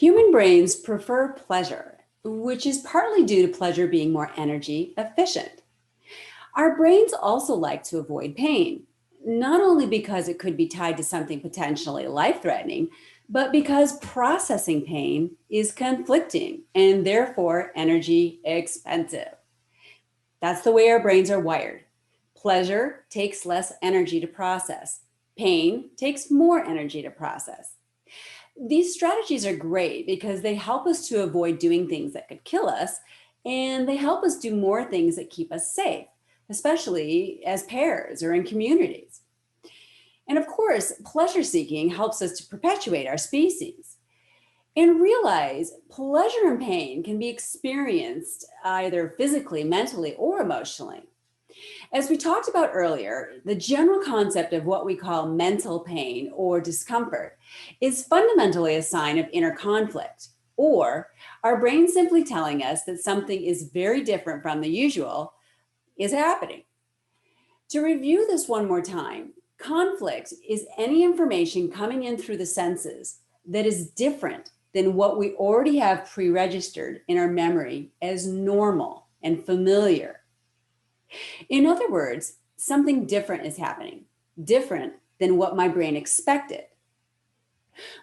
Human brains prefer pleasure, which is partly due to pleasure being more energy efficient. Our brains also like to avoid pain, not only because it could be tied to something potentially life-threatening, but because processing pain is conflicting and therefore energy expensive. That's the way our brains are wired. Pleasure takes less energy to process. Pain takes more energy to process. These strategies are great because they help us to avoid doing things that could kill us, and they help us do more things that keep us safe, especially as pairs or in communities. And of course, pleasure seeking helps us to perpetuate our species. And realize pleasure and pain can be experienced either physically, mentally, or emotionally. As we talked about earlier, the general concept of what we call mental pain or discomfort is fundamentally a sign of inner conflict, or our brain simply telling us that something is very different from the usual is happening. To review this one more time, conflict is any information coming in through the senses that is different than what we already have pre-registered in our memory as normal and familiar. In other words, something different is happening, different than what my brain expected.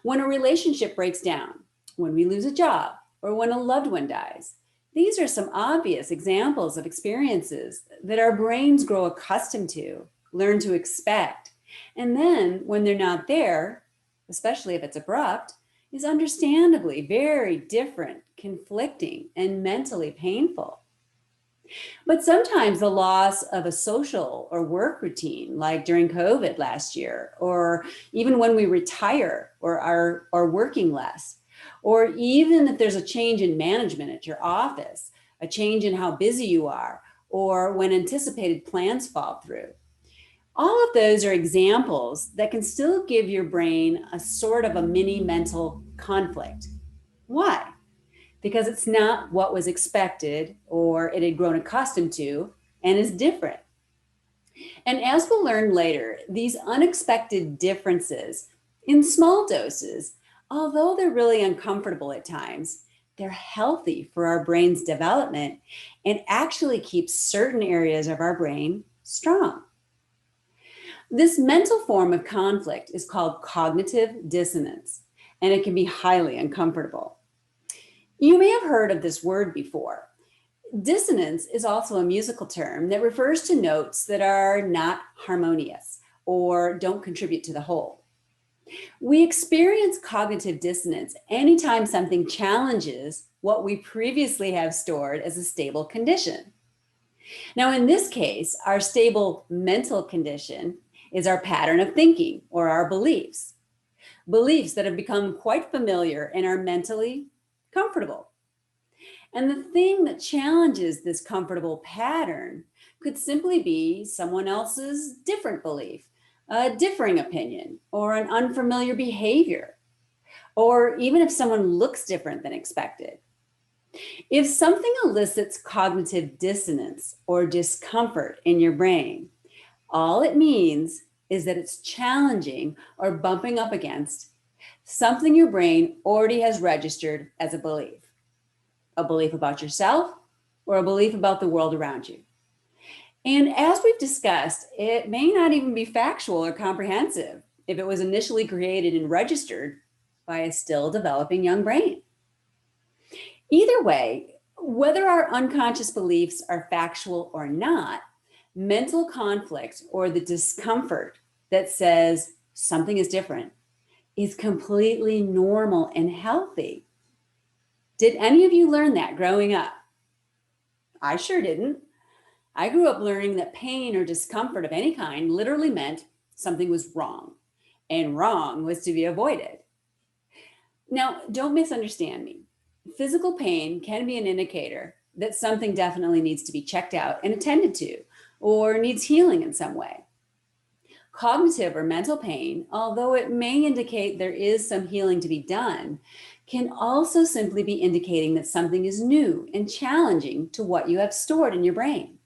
When a relationship breaks down, when we lose a job, or when a loved one dies, these are some obvious examples of experiences that our brains grow accustomed to, learn to expect, and then when they're not there, especially if it's abrupt, is understandably very different, conflicting, and mentally painful. But sometimes the loss of a social or work routine, like during COVID last year, or even when we retire or are working less, or even if there's a change in management at your office, a change in how busy you are, or when anticipated plans fall through. All of those are examples that can still give your brain a sort of a mini mental conflict. Why? Because it's not what was expected or it had grown accustomed to and is different. And as we'll learn later, these unexpected differences in small doses, although they're really uncomfortable at times, they're healthy for our brain's development and actually keep certain areas of our brain strong. This mental form of conflict is called cognitive dissonance, and it can be highly uncomfortable. You may have heard of this word before. Dissonance is also a musical term that refers to notes that are not harmonious or don't contribute to the whole. We experience cognitive dissonance anytime something challenges what we previously have stored as a stable condition. Now, in this case, our stable mental condition is our pattern of thinking or our beliefs that have become quite familiar and are mentally comfortable. And the thing that challenges this comfortable pattern could simply be someone else's different belief, a differing opinion, or an unfamiliar behavior, or even if someone looks different than expected. If something elicits cognitive dissonance or discomfort in your brain, all it means is that it's challenging or bumping up against something your brain already has registered as a belief about yourself or a belief about the world around you. And as we've discussed, it may not even be factual or comprehensive if it was initially created and registered by a still developing young brain. Either way, whether our unconscious beliefs are factual or not, mental conflict or the discomfort that says something is different is completely normal and healthy. Did any of you learn that growing up? I sure didn't. I grew up learning that pain or discomfort of any kind literally meant something was wrong, and wrong was to be avoided. Now, don't misunderstand me. Physical pain can be an indicator that something definitely needs to be checked out and attended to, or needs healing in some way. Cognitive or mental pain, although it may indicate there is some healing to be done, can also simply be indicating that something is new and challenging to what you have stored in your brain.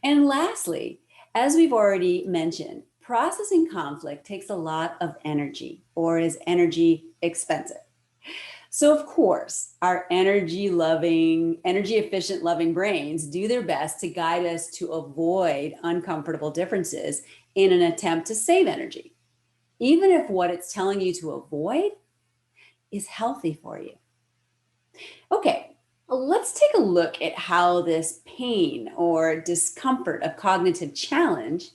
And lastly, as we've already mentioned, processing conflict takes a lot of energy or is energy expensive. So, of course, our energy efficient loving brains do their best to guide us to avoid uncomfortable differences in an attempt to save energy, even if what it's telling you to avoid is healthy for you. Okay, let's take a look at how this pain or discomfort of cognitive challenge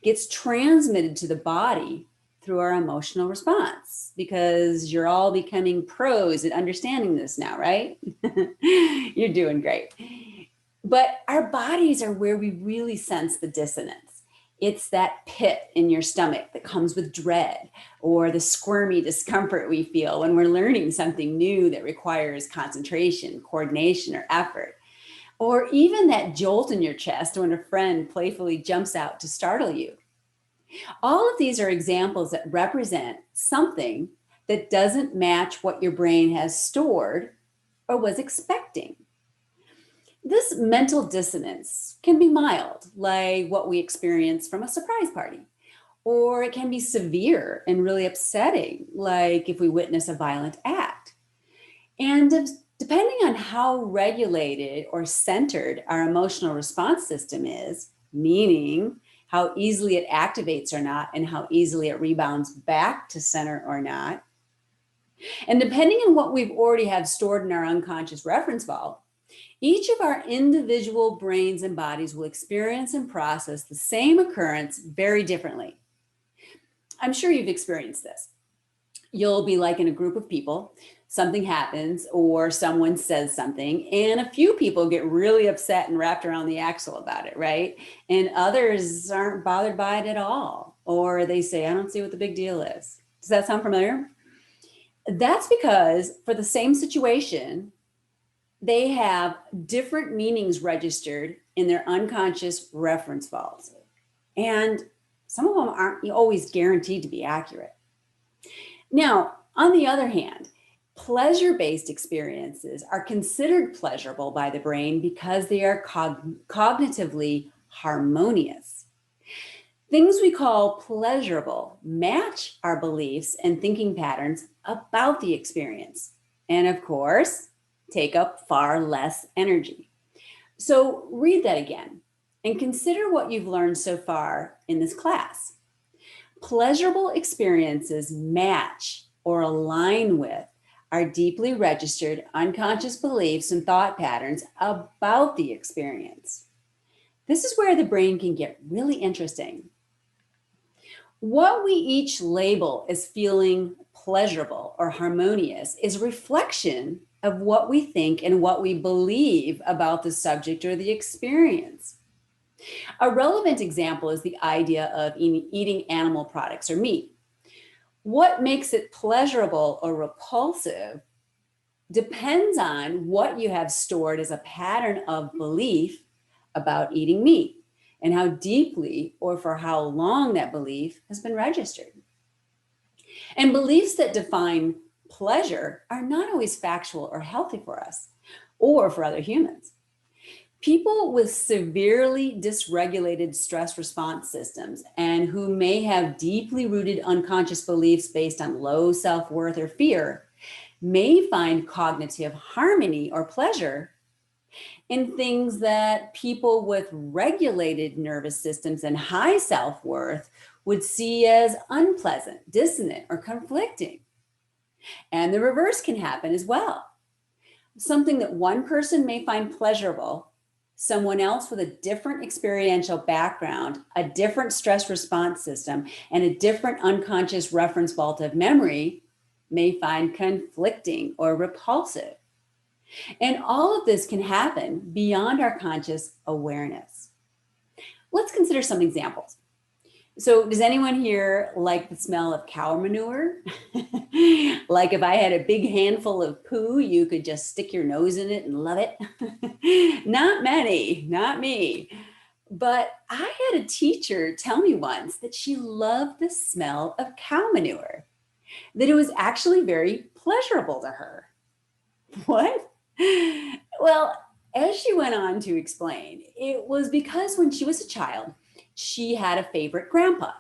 gets transmitted to the body through our emotional response, because you're all becoming pros at understanding this now, right? You're doing great. But our bodies are where we really sense the dissonance. It's that pit in your stomach that comes with dread, or the squirmy discomfort we feel when we're learning something new that requires concentration, coordination, or effort. Or even that jolt in your chest when a friend playfully jumps out to startle you. All of these are examples that represent something that doesn't match what your brain has stored or was expecting. This mental dissonance can be mild, like what we experience from a surprise party, or it can be severe and really upsetting, like if we witness a violent act. And depending on how regulated or centered our emotional response system is, meaning how easily it activates or not, and how easily it rebounds back to center or not, and depending on what we've already have stored in our unconscious reference vault, each of our individual brains and bodies will experience and process the same occurrence very differently. I'm sure you've experienced this. You'll be like in a group of people, something happens or someone says something, and a few people get really upset and wrapped around the axle about it, right? And others aren't bothered by it at all. Or they say, I don't see what the big deal is. Does that sound familiar? That's because for the same situation, they have different meanings registered in their unconscious reference vaults. And some of them aren't always guaranteed to be accurate. Now, on the other hand, pleasure-based experiences are considered pleasurable by the brain because they are cognitively harmonious. Things we call pleasurable match our beliefs and thinking patterns about the experience, and of course, take up far less energy. So read that again and consider what you've learned so far in this class. Pleasurable experiences match or align with our deeply registered unconscious beliefs and thought patterns about the experience. This is where the brain can get really interesting. What we each label as feeling pleasurable or harmonious is a reflection of what we think and what we believe about the subject or the experience. A relevant example is the idea of eating animal products or meat. What makes it pleasurable or repulsive depends on what you have stored as a pattern of belief about eating meat, and how deeply or for how long that belief has been registered. And beliefs that define pleasure are not always factual or healthy for us or for other humans. People with severely dysregulated stress response systems and who may have deeply rooted unconscious beliefs based on low self-worth or fear may find cognitive harmony or pleasure in things that people with regulated nervous systems and high self-worth would see as unpleasant, dissonant, or conflicting. And the reverse can happen as well. Something that one person may find pleasurable, someone else with a different experiential background, a different stress response system, and a different unconscious reference vault of memory may find conflicting or repulsive. And all of this can happen beyond our conscious awareness. Let's consider some examples. So does anyone here like the smell of cow manure? Like if I had a big handful of poo, you could just stick your nose in it and love it? Not many, not me. But I had a teacher tell me once that she loved the smell of cow manure, that it was actually very pleasurable to her. What? Well, as she went on to explain, it was because when she was a child, she had a favorite grandpa.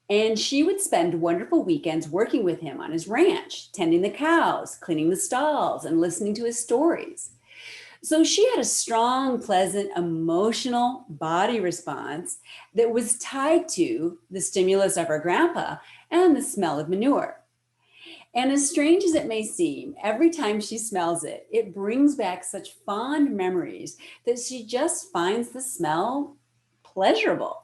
And she would spend wonderful weekends working with him on his ranch, tending the cows, cleaning the stalls, and listening to his stories. So she had a strong, pleasant, emotional body response that was tied to the stimulus of her grandpa and the smell of manure. And as strange as it may seem, every time she smells it, it brings back such fond memories that she just finds the smell pleasurable.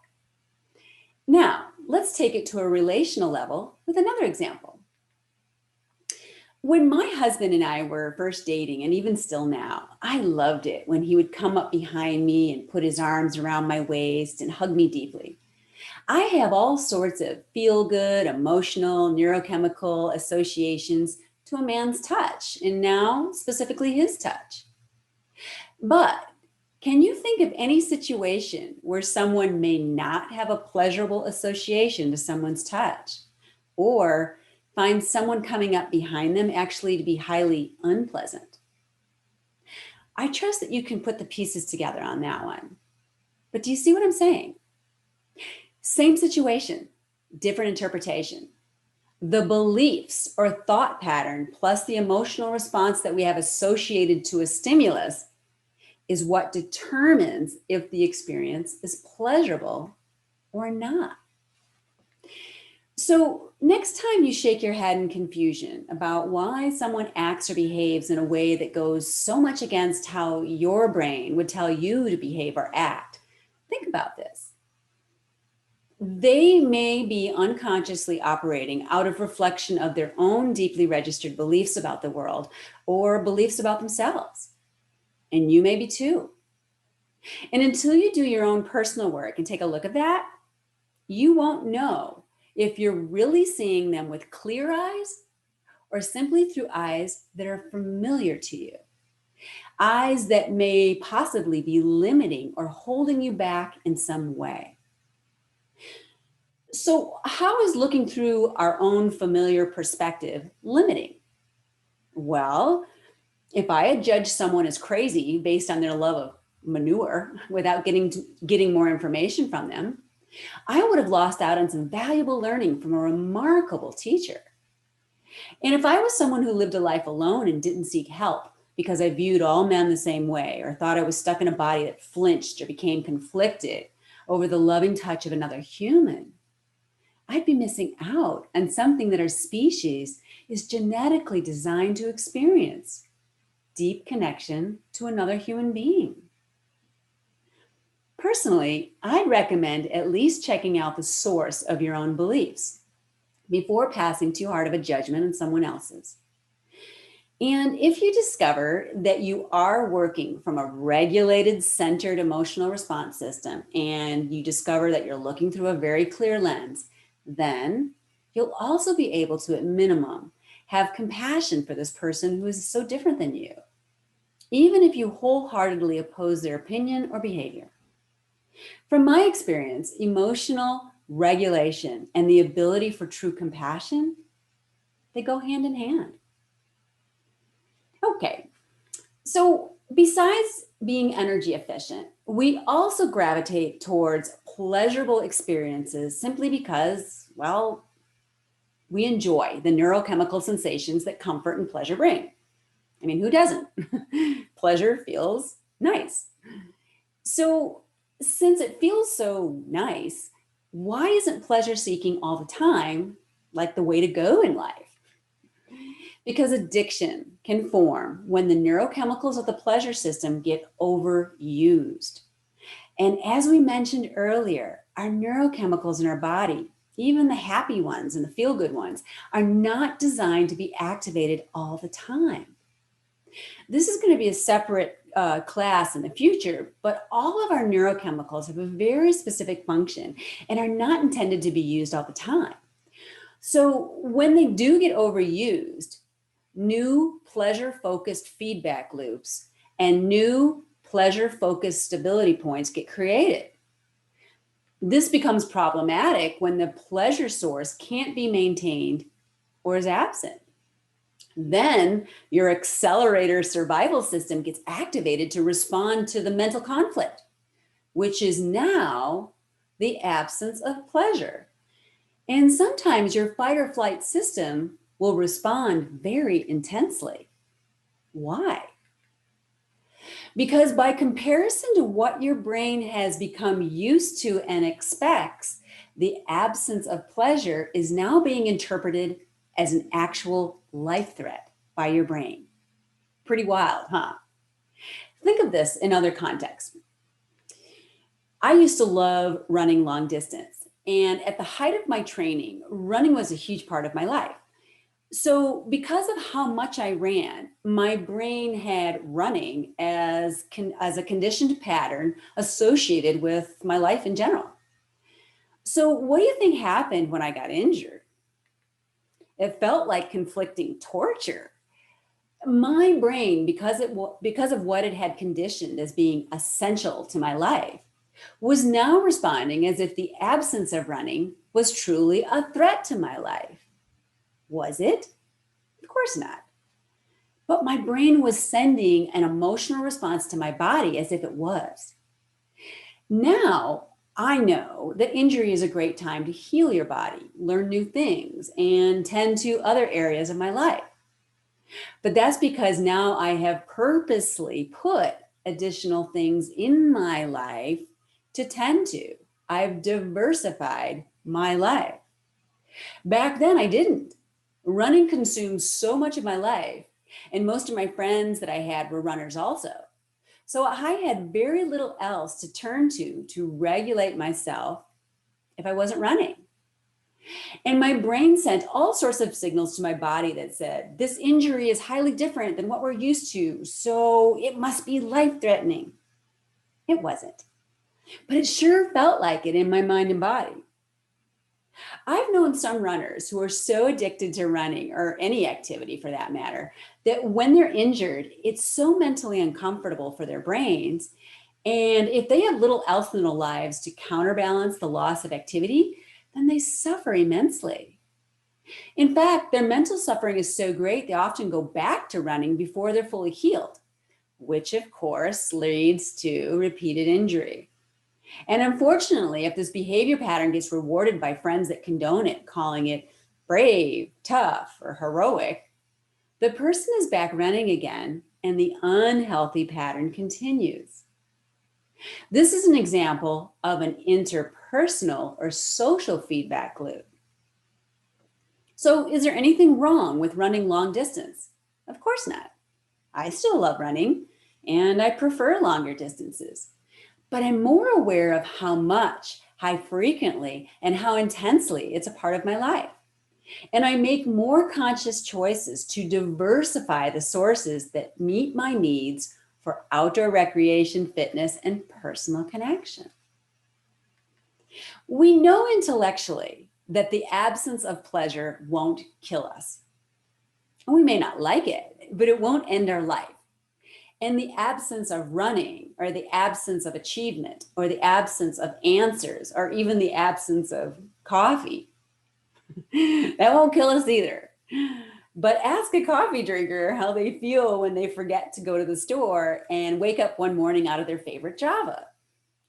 Now, let's take it to a relational level with another example. When my husband and I were first dating, and even still now, I loved it when he would come up behind me and put his arms around my waist and hug me deeply. I have all sorts of feel good, emotional, neurochemical associations to a man's touch, and now specifically his touch. But can you think of any situation where someone may not have a pleasurable association to someone's touch, or find someone coming up behind them actually to be highly unpleasant? I trust that you can put the pieces together on that one. But do you see what I'm saying? Same situation, different interpretation. The beliefs or thought pattern plus the emotional response that we have associated to a stimulus is what determines if the experience is pleasurable or not. So next time you shake your head in confusion about why someone acts or behaves in a way that goes so much against how your brain would tell you to behave or act, think about this. They may be unconsciously operating out of reflection of their own deeply registered beliefs about the world or beliefs about themselves. And you may be too. And until you do your own personal work and take a look at that, you won't know if you're really seeing them with clear eyes or simply through eyes that are familiar to you. Eyes that may possibly be limiting or holding you back in some way. So, how is looking through our own familiar perspective limiting? Well, if I had judged someone as crazy based on their love of manure without getting more information from them, I would have lost out on some valuable learning from a remarkable teacher. And if I was someone who lived a life alone and didn't seek help because I viewed all men the same way or thought I was stuck in a body that flinched or became conflicted over the loving touch of another human, I'd be missing out on something that our species is genetically designed to experience: deep connection to another human being. Personally, I'd recommend at least checking out the source of your own beliefs before passing too hard of a judgment on someone else's. And if you discover that you are working from a regulated, centered emotional response system, and you discover that you're looking through a very clear lens, then you'll also be able to, at minimum, have compassion for this person who is so different than you, even if you wholeheartedly oppose their opinion or behavior. From my experience, emotional regulation and the ability for true compassion, they go hand in hand. Okay, so besides being energy efficient, we also gravitate towards pleasurable experiences simply because, well, we enjoy the neurochemical sensations that comfort and pleasure bring. I mean, who doesn't? Pleasure feels nice. So since it feels so nice, why isn't pleasure seeking all the time like the way to go in life? Because addiction can form when the neurochemicals of the pleasure system get overused. And as we mentioned earlier, our neurochemicals in our body, even the happy ones and the feel-good ones, are not designed to be activated all the time. This is going to be a separate class in the future, but all of our neurochemicals have a very specific function and are not intended to be used all the time. So when they do get overused, new pleasure-focused feedback loops and new pleasure-focused stability points get created. This becomes problematic when the pleasure source can't be maintained or is absent. Then your accelerator survival system gets activated to respond to the mental conflict, which is now the absence of pleasure. And sometimes your fight or flight system will respond very intensely. Why? Because by comparison to what your brain has become used to and expects, the absence of pleasure is now being interpreted as an actual life threat by your brain. Pretty wild, huh? Think of this in other contexts. I used to love running long distance. And at the height of my training, running was a huge part of my life. So, because of how much I ran, my brain had running as a conditioned pattern associated with my life in general. So, what do you think happened when I got injured? It felt like conflicting torture. My brain, because of what it had conditioned as being essential to my life, was now responding as if the absence of running was truly a threat to my life. Was it? Of course not. But my brain was sending an emotional response to my body as if it was. Now, I know that injury is a great time to heal your body, learn new things, and tend to other areas of my life. But that's because now I have purposely put additional things in my life to tend to. I've diversified my life. Back then, I didn't. Running consumed so much of my life, and most of my friends that I had were runners also. So I had very little else to turn to regulate myself if I wasn't running. And my brain sent all sorts of signals to my body that said, this injury is highly different than what we're used to, so it must be life threatening. It wasn't, but it sure felt like it in my mind and body. I've known some runners who are so addicted to running, or any activity for that matter, that when they're injured, it's so mentally uncomfortable for their brains. And if they have little else in their lives to counterbalance the loss of activity, then they suffer immensely. In fact, their mental suffering is so great, they often go back to running before they're fully healed, which of course leads to repeated injury. And unfortunately, if this behavior pattern gets rewarded by friends that condone it, calling it brave, tough, or heroic, the person is back running again and the unhealthy pattern continues. This is an example of an interpersonal or social feedback loop. So, is there anything wrong with running long distance? Of course not. I still love running and I prefer longer distances. But I'm more aware of how much, how frequently, and how intensely it's a part of my life. And I make more conscious choices to diversify the sources that meet my needs for outdoor recreation, fitness, and personal connection. We know intellectually that the absence of pleasure won't kill us. We may not like it, but it won't end our life. And the absence of running, or the absence of achievement, or the absence of answers, or even the absence of coffee, that won't kill us either. But ask a coffee drinker how they feel when they forget to go to the store and wake up one morning out of their favorite Java.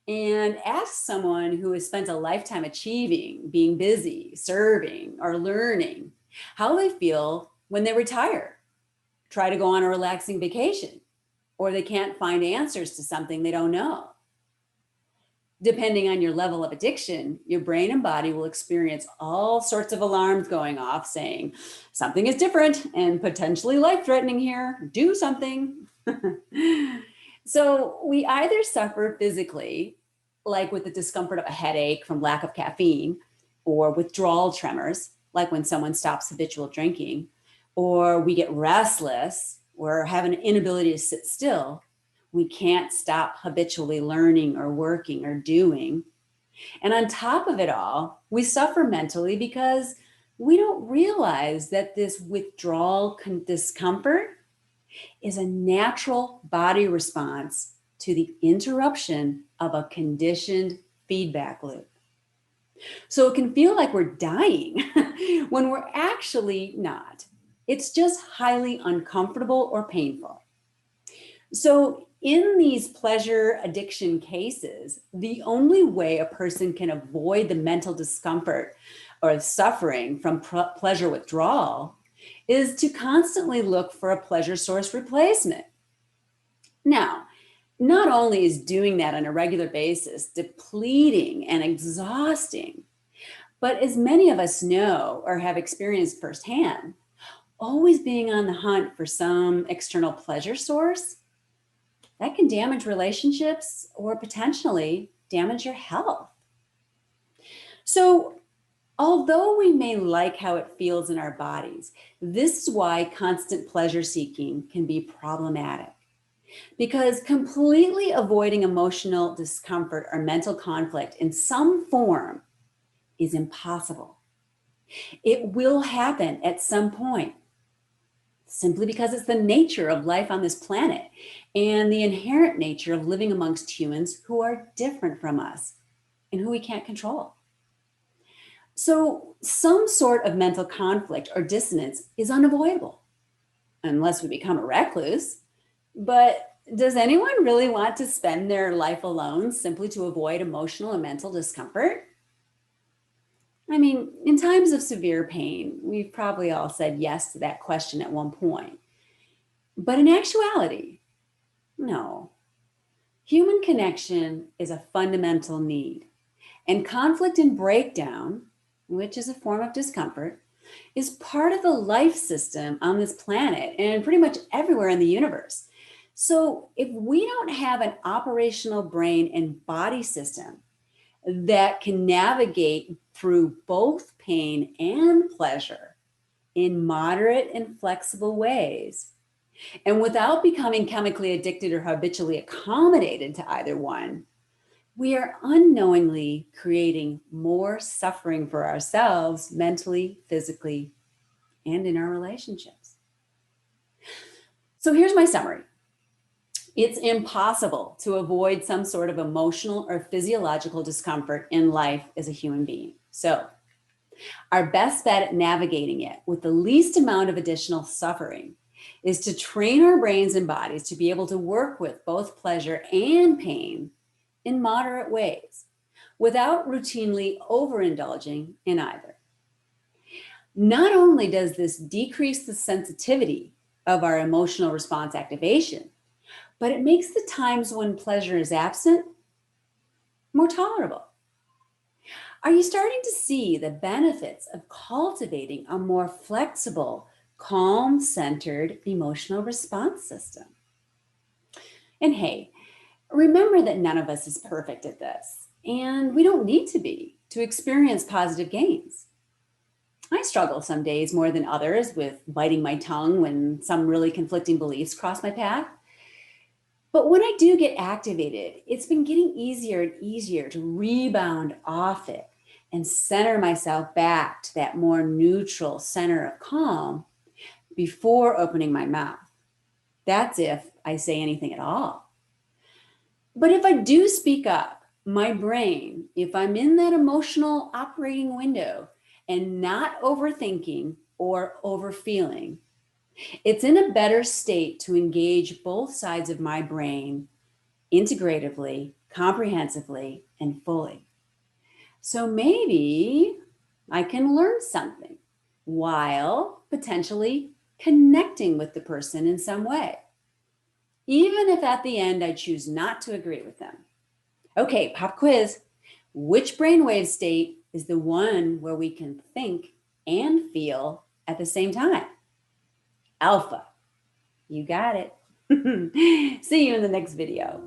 And ask someone who has spent a lifetime achieving, being busy, serving, or learning, how they feel when they retire, try to go on a relaxing vacation, or they can't find answers to something they don't know. Depending on your level of addiction, your brain and body will experience all sorts of alarms going off saying, something is different and potentially life-threatening here, do something. So we either suffer physically, like with the discomfort of a headache from lack of caffeine, or withdrawal tremors, like when someone stops habitual drinking, or we get restless or have an inability to sit still. We can't stop habitually learning or working or doing. And on top of it all, we suffer mentally because we don't realize that this withdrawal discomfort is a natural body response to the interruption of a conditioned feedback loop. So it can feel like we're dying when we're actually not. It's just highly uncomfortable or painful. So in these pleasure addiction cases, the only way a person can avoid the mental discomfort or suffering from pleasure withdrawal is to constantly look for a pleasure source replacement. Now, not only is doing that on a regular basis depleting and exhausting, but as many of us know or have experienced firsthand, always being on the hunt for some external pleasure source, that can damage relationships or potentially damage your health. So, although we may like how it feels in our bodies, this is why constant pleasure seeking can be problematic. Because completely avoiding emotional discomfort or mental conflict in some form is impossible. It will happen at some point, simply because it's the nature of life on this planet and the inherent nature of living amongst humans who are different from us and who we can't control. So some sort of mental conflict or dissonance is unavoidable unless we become a recluse. But does anyone really want to spend their life alone simply to avoid emotional and mental discomfort? I mean, in times of severe pain, we've probably all said yes to that question at one point. But in actuality, no. Human connection is a fundamental need. And conflict and breakdown, which is a form of discomfort, is part of the life system on this planet and pretty much everywhere in the universe. So if we don't have an operational brain and body system that can navigate through both pain and pleasure in moderate and flexible ways, and without becoming chemically addicted or habitually accommodated to either one, we are unknowingly creating more suffering for ourselves mentally, physically, and in our relationships. So here's my summary. It's impossible to avoid some sort of emotional or physiological discomfort in life as a human being. So our best bet at navigating it with the least amount of additional suffering is to train our brains and bodies to be able to work with both pleasure and pain in moderate ways without routinely overindulging in either. Not only does this decrease the sensitivity of our emotional response activation, but it makes the times when pleasure is absent more tolerable. Are you starting to see the benefits of cultivating a more flexible, calm-centered emotional response system? And hey, remember that none of us is perfect at this, and we don't need to be to experience positive gains. I struggle some days more than others with biting my tongue when some really conflicting beliefs cross my path. But when I do get activated, it's been getting easier and easier to rebound off it and center myself back to that more neutral center of calm before opening my mouth. That's if I say anything at all. But if I do speak up, my brain, if I'm in that emotional operating window and not overthinking or overfeeling, it's in a better state to engage both sides of my brain integratively, comprehensively, and fully. So maybe I can learn something while potentially connecting with the person in some way, even if at the end I choose not to agree with them. Okay, pop quiz. Which brainwave state is the one where we can think and feel at the same time? Alpha. You got it. See you in the next video.